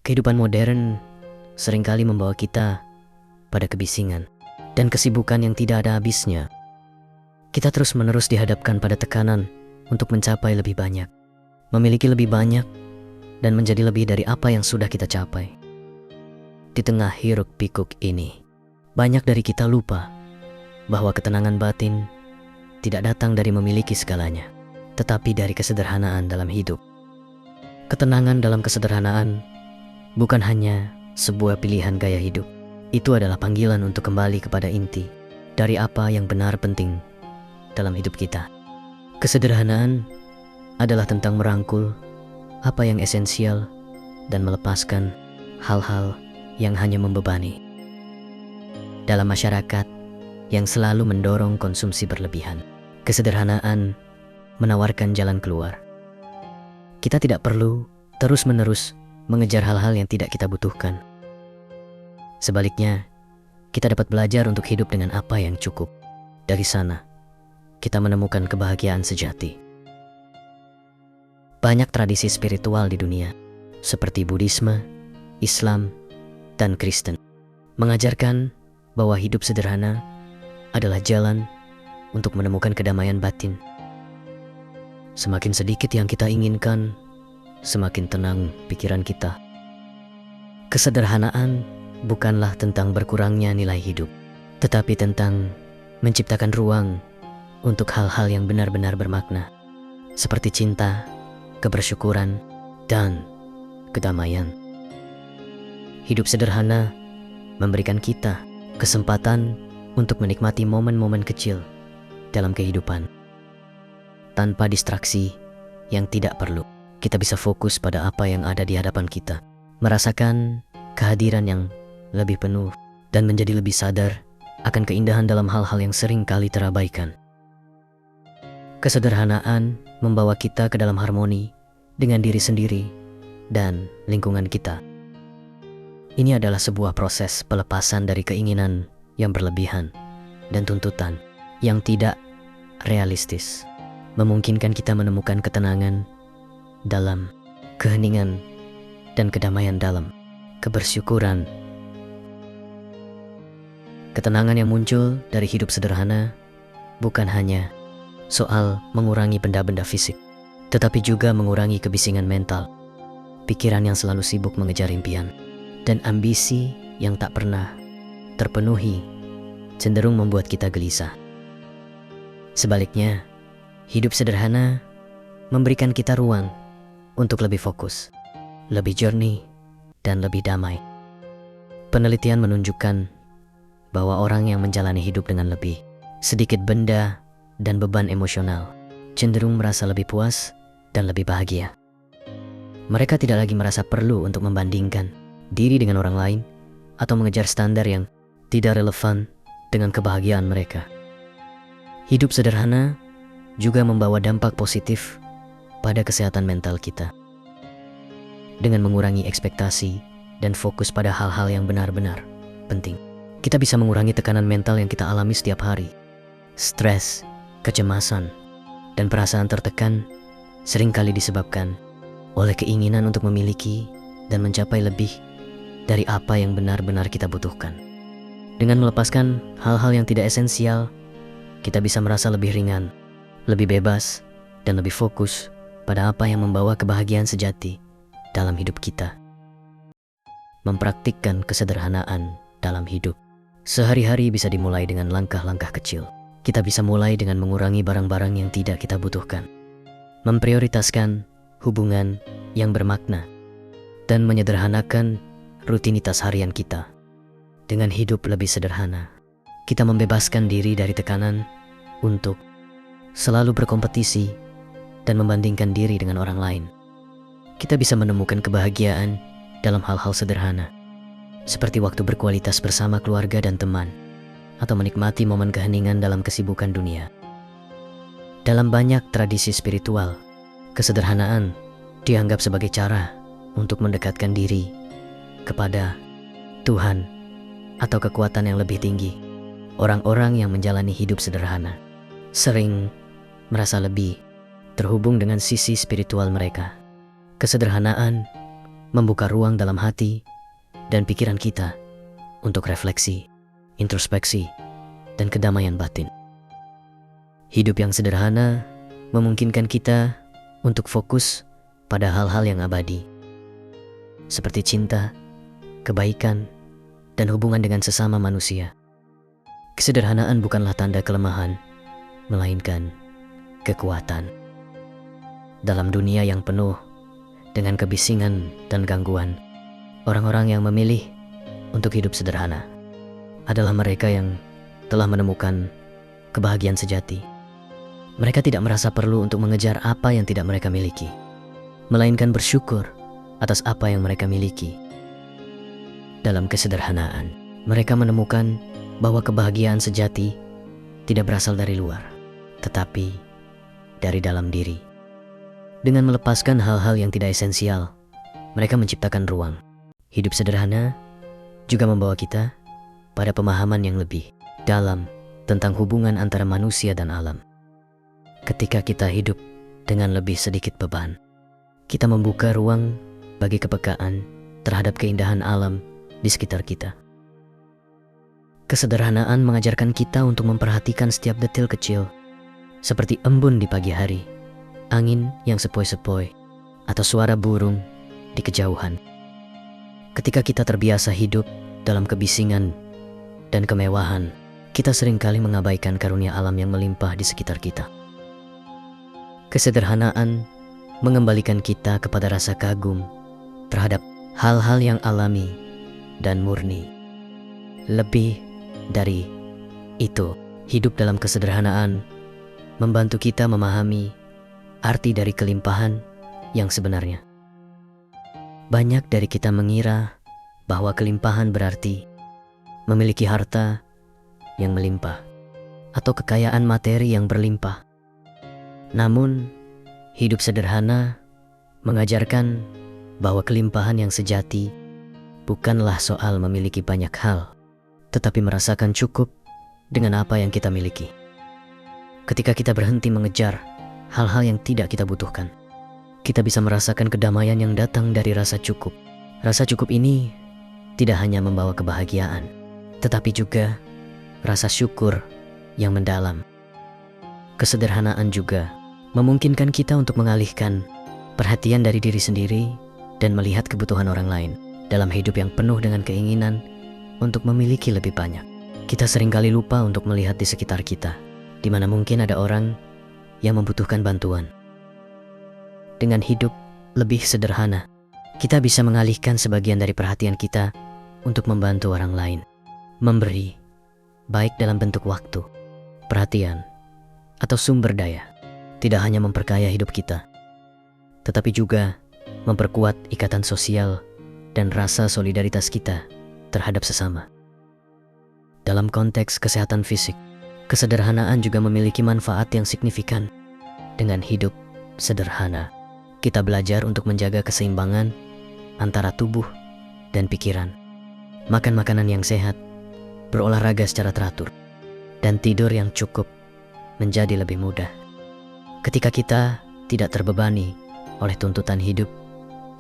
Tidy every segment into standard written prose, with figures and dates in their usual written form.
Kehidupan modern seringkali membawa kita pada kebisingan dan kesibukan yang tidak ada habisnya. Kita terus-menerus dihadapkan pada tekanan untuk mencapai lebih banyak, memiliki lebih banyak, dan menjadi lebih dari apa yang sudah kita capai. Di tengah hiruk-pikuk ini, banyak dari kita lupa bahwa ketenangan batin tidak datang dari memiliki segalanya, tetapi dari kesederhanaan dalam hidup. Ketenangan dalam kesederhanaan bukan hanya sebuah pilihan gaya hidup. Itu adalah panggilan untuk kembali kepada inti dari apa yang benar penting dalam hidup kita. Kesederhanaan adalah tentang merangkul apa yang esensial dan melepaskan hal-hal yang hanya membebani. Dalam masyarakat yang selalu mendorong konsumsi berlebihan, kesederhanaan menawarkan jalan keluar. Kita tidak perlu terus-menerus mengejar hal-hal yang tidak kita butuhkan. Sebaliknya, kita dapat belajar untuk hidup dengan apa yang cukup. Dari sana, kita menemukan kebahagiaan sejati. Banyak tradisi spiritual di dunia, seperti Buddhisme, Islam, dan Kristen, mengajarkan bahwa hidup sederhana adalah jalan untuk menemukan kedamaian batin. Semakin sedikit yang kita inginkan, semakin tenang pikiran kita. Kesederhanaan bukanlah tentang berkurangnya nilai hidup, tetapi tentang menciptakan ruang untuk hal-hal yang benar-benar bermakna, seperti cinta, kebersyukuran, dan kedamaian. Hidup sederhana memberikan kita kesempatan untuk menikmati momen-momen kecil dalam kehidupan. Tanpa distraksi yang tidak perlu, kita bisa fokus pada apa yang ada di hadapan kita, merasakan kehadiran yang lebih penuh, dan menjadi lebih sadar akan keindahan dalam hal-hal yang sering kali terabaikan. Kesederhanaan membawa kita ke dalam harmoni dengan diri sendiri dan lingkungan kita. Ini adalah sebuah proses pelepasan dari keinginan yang berlebihan dan tuntutan yang tidak realistis, memungkinkan kita menemukan ketenangan dalam keheningan dan kedamaian dalam kebersyukuran. Ketenangan yang muncul dari hidup sederhana bukan hanya soal mengurangi benda-benda fisik, tetapi juga mengurangi kebisingan mental, pikiran yang selalu sibuk mengejar impian, dan ambisi yang tak pernah terpenuhi cenderung membuat kita gelisah. Sebaliknya, hidup sederhana memberikan kita ruang untuk lebih fokus, lebih jernih, dan lebih damai. Penelitian menunjukkan bahwa orang yang menjalani hidup dengan lebih sedikit benda dan beban emosional cenderung merasa lebih puas dan lebih bahagia. Mereka tidak lagi merasa perlu untuk membandingkan diri dengan orang lain atau mengejar standar yang tidak relevan dengan kebahagiaan mereka. Hidup sederhana juga membawa dampak positif pada kesehatan mental kita. Dengan mengurangi ekspektasi dan fokus pada hal-hal yang benar-benar penting, kita bisa mengurangi tekanan mental yang kita alami setiap hari. Stres, kecemasan, dan perasaan tertekan seringkali disebabkan oleh keinginan untuk memiliki dan mencapai lebih dari apa yang benar-benar kita butuhkan. Dengan melepaskan hal-hal yang tidak esensial, kita bisa merasa lebih ringan, lebih bebas, dan lebih fokus pada apa yang membawa kebahagiaan sejati dalam hidup kita. Mempraktikkan kesederhanaan dalam hidup sehari-hari bisa dimulai dengan langkah-langkah kecil. Kita bisa mulai dengan mengurangi barang-barang yang tidak kita butuhkan, memprioritaskan hubungan yang bermakna, dan menyederhanakan rutinitas harian kita. Dengan hidup lebih sederhana, kita membebaskan diri dari tekanan untuk selalu berkompetisi dan membandingkan diri dengan orang lain. Kita bisa menemukan kebahagiaan dalam hal-hal sederhana, seperti waktu berkualitas bersama keluarga dan teman, atau menikmati momen keheningan dalam kesibukan dunia. Dalam banyak tradisi spiritual, kesederhanaan dianggap sebagai cara untuk mendekatkan diri kepada Tuhan atau kekuatan yang lebih tinggi. Orang-orang yang menjalani hidup sederhana sering merasa lebih terhubung dengan sisi spiritual mereka. Kesederhanaan membuka ruang dalam hati dan pikiran kita untuk refleksi, introspeksi, dan kedamaian batin. Hidup yang sederhana memungkinkan kita untuk fokus pada hal-hal yang abadi, seperti cinta, kebaikan, dan hubungan dengan sesama manusia. Kesederhanaan bukanlah tanda kelemahan, melainkan kekuatan. Dalam dunia yang penuh dengan kebisingan dan gangguan, orang-orang yang memilih untuk hidup sederhana adalah mereka yang telah menemukan kebahagiaan sejati. Mereka tidak merasa perlu untuk mengejar apa yang tidak mereka miliki, melainkan bersyukur atas apa yang mereka miliki. Dalam kesederhanaan, mereka menemukan bahwa kebahagiaan sejati tidak berasal dari luar, tetapi dari dalam diri. Dengan melepaskan hal-hal yang tidak esensial, mereka menciptakan ruang. Hidup sederhana juga membawa kita pada pemahaman yang lebih dalam tentang hubungan antara manusia dan alam. Ketika kita hidup dengan lebih sedikit beban, kita membuka ruang bagi kepekaan terhadap keindahan alam di sekitar kita. Kesederhanaan mengajarkan kita untuk memperhatikan setiap detil kecil, seperti embun di pagi hari, angin yang sepoi-sepoi, atau suara burung di kejauhan. Ketika kita terbiasa hidup dalam kebisingan dan kemewahan, kita seringkali mengabaikan karunia alam yang melimpah di sekitar kita. Kesederhanaan mengembalikan kita kepada rasa kagum terhadap hal-hal yang alami dan murni. Lebih dari itu, hidup dalam kesederhanaan membantu kita memahami arti dari kelimpahan yang sebenarnya. Banyak dari kita mengira bahwa kelimpahan berarti memiliki harta yang melimpah atau kekayaan materi yang berlimpah. Namun, hidup sederhana mengajarkan bahwa kelimpahan yang sejati bukanlah soal memiliki banyak hal, tetapi merasakan cukup dengan apa yang kita miliki. Ketika kita berhenti mengejar hal-hal yang tidak kita butuhkan, kita bisa merasakan kedamaian yang datang dari rasa cukup. Rasa cukup ini tidak hanya membawa kebahagiaan, tetapi juga rasa syukur yang mendalam. Kesederhanaan juga memungkinkan kita untuk mengalihkan perhatian dari diri sendiri dan melihat kebutuhan orang lain dalam hidup yang penuh dengan keinginan untuk memiliki lebih banyak. Kita seringkali lupa untuk melihat di sekitar kita, di mana mungkin ada orang yang membutuhkan bantuan. Dengan hidup lebih sederhana, kita bisa mengalihkan sebagian dari perhatian kita untuk membantu orang lain. Memberi, baik dalam bentuk waktu, perhatian, atau sumber daya, tidak hanya memperkaya hidup kita, tetapi juga memperkuat ikatan sosial dan rasa solidaritas kita terhadap sesama. Dalam konteks kesehatan fisik, kesederhanaan juga memiliki manfaat yang signifikan. Dengan hidup sederhana, kita belajar untuk menjaga keseimbangan antara tubuh dan pikiran. Makan makanan yang sehat, berolahraga secara teratur, dan tidur yang cukup menjadi lebih mudah. Ketika kita tidak terbebani oleh tuntutan hidup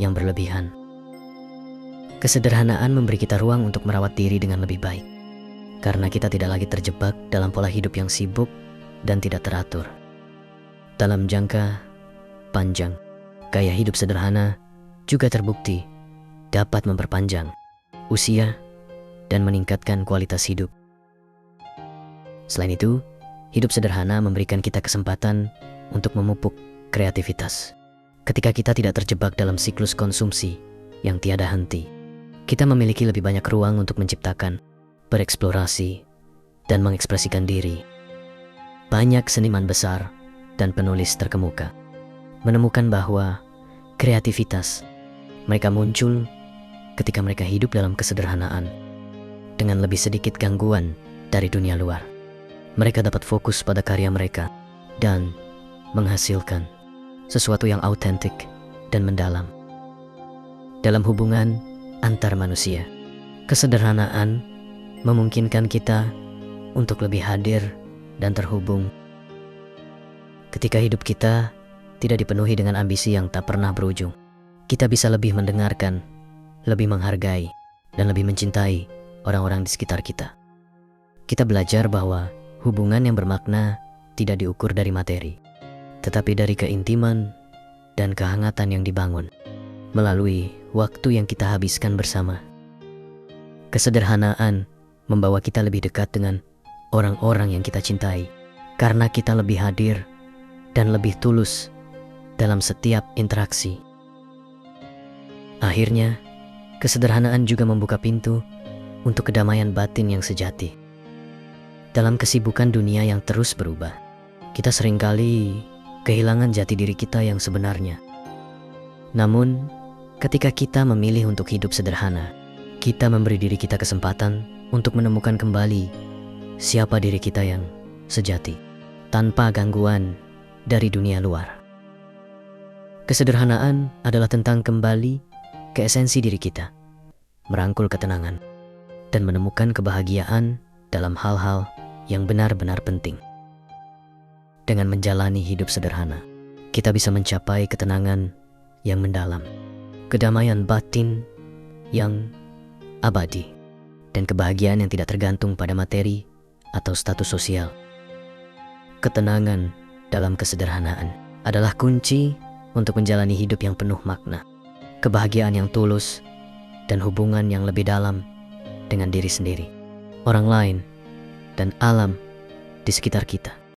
yang berlebihan. Kesederhanaan memberi kita ruang untuk merawat diri dengan lebih baik, karena kita tidak lagi terjebak dalam pola hidup yang sibuk dan tidak teratur. Dalam jangka panjang, gaya hidup sederhana juga terbukti dapat memperpanjang usia dan meningkatkan kualitas hidup. Selain itu, hidup sederhana memberikan kita kesempatan untuk memupuk kreativitas. Ketika kita tidak terjebak dalam siklus konsumsi yang tiada henti, kita memiliki lebih banyak ruang untuk menciptakan, bereksplorasi, dan mengekspresikan diri. Banyak seniman besar dan penulis terkemuka menemukan bahwa kreativitas mereka muncul ketika mereka hidup dalam kesederhanaan dengan lebih sedikit gangguan dari dunia luar. Mereka dapat fokus pada karya mereka dan menghasilkan sesuatu yang autentik dan mendalam. Dalam hubungan antar manusia, kesederhanaan memungkinkan kita untuk lebih hadir dan terhubung. Ketika hidup kita tidak dipenuhi dengan ambisi yang tak pernah berujung, kita bisa lebih mendengarkan, lebih menghargai, dan lebih mencintai orang-orang di sekitar kita. Kita belajar bahwa hubungan yang bermakna tidak diukur dari materi, tetapi dari keintiman dan kehangatan yang dibangun melalui waktu yang kita habiskan bersama. Kesederhanaan membawa kita lebih dekat dengan orang-orang yang kita cintai, karena kita lebih hadir dan lebih tulus dalam setiap interaksi. Akhirnya, kesederhanaan juga membuka pintu untuk kedamaian batin yang sejati. Dalam kesibukan dunia yang terus berubah, kita seringkali kehilangan jati diri kita yang sebenarnya. Namun, ketika kita memilih untuk hidup sederhana, kita memberi diri kita kesempatan untuk menemukan kembali siapa diri kita yang sejati, tanpa gangguan dari dunia luar. Kesederhanaan adalah tentang kembali ke esensi diri kita, merangkul ketenangan, dan menemukan kebahagiaan dalam hal-hal yang benar-benar penting. Dengan menjalani hidup sederhana, kita bisa mencapai ketenangan yang mendalam, kedamaian batin yang abadi, dan kebahagiaan yang tidak tergantung pada materi atau status sosial. Ketenangan dalam kesederhanaan adalah kunci untuk menjalani hidup yang penuh makna, kebahagiaan yang tulus, dan hubungan yang lebih dalam dengan diri sendiri, orang lain, dan alam di sekitar kita.